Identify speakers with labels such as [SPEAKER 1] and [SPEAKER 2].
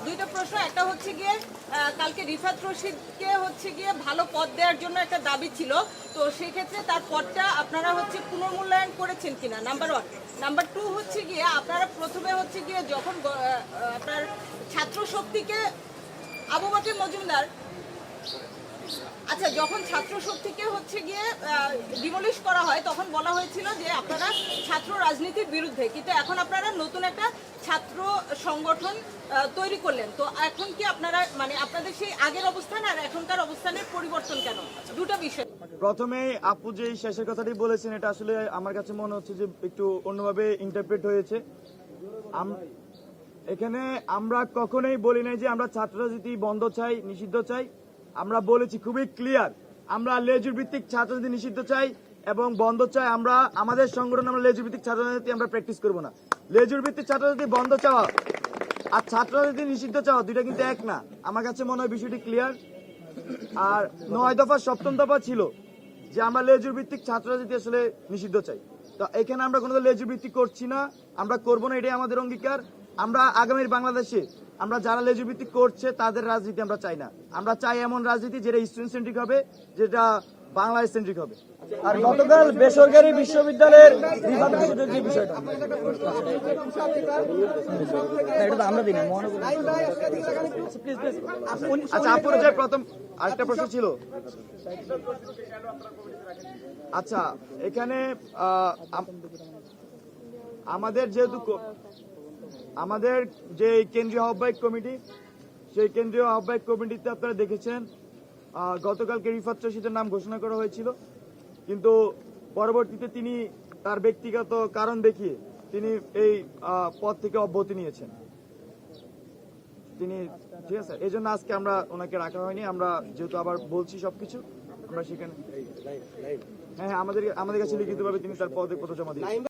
[SPEAKER 1] দুইটা প্রশ্ন, একটা হচ্ছে গিয়ে কালকে রিফাত রশিদকে হচ্ছে গিয়ে ভালো পদ দেওয়ার জন্য একটা দাবি ছিল, তো সেই ক্ষেত্রে তার পদটা আপনারা হচ্ছে পুনর্মূল্যায়ন করেছেন কিনা, নাম্বার 1। নাম্বার 2 হচ্ছে গিয়ে আপনারা প্রথমে হচ্ছে গিয়ে যখন আপনার ছাত্র শক্তিকে আবু বকর মজুমদার যখন ছাত্র শক্তিকে হচ্ছে গিয়ে ডিমলিশ করা হয় তখন বলা হয়েছিল যে আপনারা ছাত্র রাজনীতির বিরুদ্ধে, কিন্তু এখন আপনারা নতুন একটা ছাত্র সংগঠন তৈরি করলেন, তো এখন কি আপনারা মানে আপনাদের সেই আগের অবস্থান আর এখনকার অবস্থানের পরিবর্তন কেন? দুটো বিষয়।
[SPEAKER 2] প্রথমে আপু যে শেষের কথাটি বলেছেন এটা আসলে আমার কাছে মনে হচ্ছে যে একটু অন্যভাবে ইন্টারপ্রেট হয়েছে। এখানে আমরা কখনোই বলি নাই যে আমরা ছাত্র রাজনীতি বন্ধ চাই, নিষিদ্ধ চাই। আমরা বলেছি খুবই ক্লিয়ার, আমরা লেজুর ভিত্তিক ছাত্র রাজনীতি নিষিদ্ধ চাই এবং বন্ধ চাই। আমরা আমাদের সংগঠন আমরা লেজুর ভিত্তিক ছাত্র রাজনীতি আমরা প্র্যাকটিস করবো না। লেজুর ভিত্তিক ছাত্র রাজনীতি বন্ধ চাওয়া আর ছাত্র রাজনীতি নিষিদ্ধ চাওয়া দুইটা কিন্তু এক না। আমার কাছে মনে হয় বিষয়টি ক্লিয়ার। আর 9 দফা 7ম দফা ছিল যে আমরা লেজুর ভিত্তিক ছাত্র রাজনীতি আসলে নিষিদ্ধ চাই। তো এখানে আমরা কোনো লেজুর ভিত্তিক করছি না, আমরা করবো না, এটাই আমাদের অঙ্গীকার। আমরা আগামীর বাংলাদেশে আমরা যারা লেজুর ভিত্তিক করছে তাদের রাজনীতি আমরা চাই না। আমরা চাই এমন রাজনীতি যেটা স্টুডেন্ট সেন্ট্রিক হবে, যেটা বাংলাদেশ সেন্ট্রিক হবে।
[SPEAKER 3] আর গতকাল বেসরকারি বিশ্ববিদ্যালয়ের বিভাগ সুযোগ যে বিষয়টা এটা তো আমরা দিই না।
[SPEAKER 2] আচ্ছা আপুর যে প্রথম আরেকটা প্রশ্ন ছিল, আচ্ছা এখানে আমাদের যেহেতু আমাদের যে কেন্দ্রীয় আহ্বায়ক কমিটি, সেই কেন্দ্রীয় আহ্বায়ক কমিটিতে আপনারা দেখেছেন গতকালকে রিফাত রশিদের নাম ঘোষণা করা হয়েছিল, কিন্তু পরবর্তীতে তিনি তার ব্যক্তিগত কারণ দেখিয়ে তিনি এই পদ থেকে অব্যাহতি নিয়েছেন। তিনি ঠিক আছে, এই জন্য আজকে আমরা ওনাকে রাখা হয়নি। আমরা যেহেতু আবার বলছি সবকিছু, আমরা সেখানে হ্যাঁ আমাদের কাছে লিখিতভাবে তিনি তার পদে জমা দিয়েছেন।